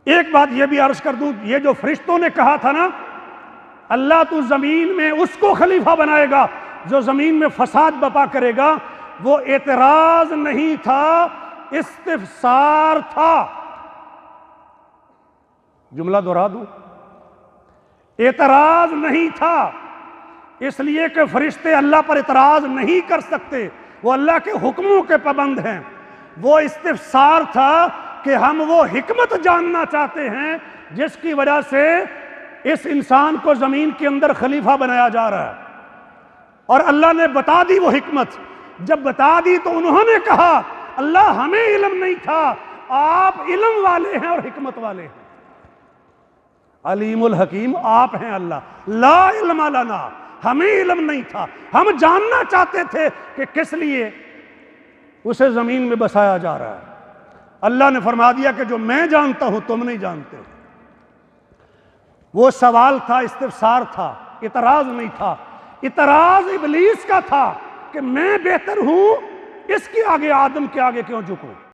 ایک بات یہ بھی عرض کر دوں، یہ جو فرشتوں نے کہا تھا نا اللہ تو زمین میں اس کو خلیفہ بنائے گا جو زمین میں فساد بپا کرے گا، وہ اعتراض نہیں تھا، استفسار تھا۔ جملہ دہرا دوں، اعتراض نہیں تھا، اس لیے کہ فرشتے اللہ پر اعتراض نہیں کر سکتے، وہ اللہ کے حکموں کے پابند ہیں۔ وہ استفسار تھا کہ ہم وہ حکمت جاننا چاہتے ہیں جس کی وجہ سے اس انسان کو زمین کے اندر خلیفہ بنایا جا رہا ہے، اور اللہ نے بتا دی وہ حکمت۔ جب بتا دی تو انہوں نے کہا اللہ ہمیں علم نہیں تھا، آپ علم والے ہیں اور حکمت والے ہیں، علیم الحکیم آپ ہیں اللہ، لا علم لنا، ہمیں علم نہیں تھا، ہم جاننا چاہتے تھے کہ کس لیے اسے زمین میں بسایا جا رہا ہے۔ اللہ نے فرما دیا کہ جو میں جانتا ہوں تم نہیں جانتے۔ وہ سوال تھا، استفسار تھا، اعتراض نہیں تھا۔ اعتراض ابلیس کا تھا کہ میں بہتر ہوں، اس کے آگے آدم کے آگے کیوں جھکوں۔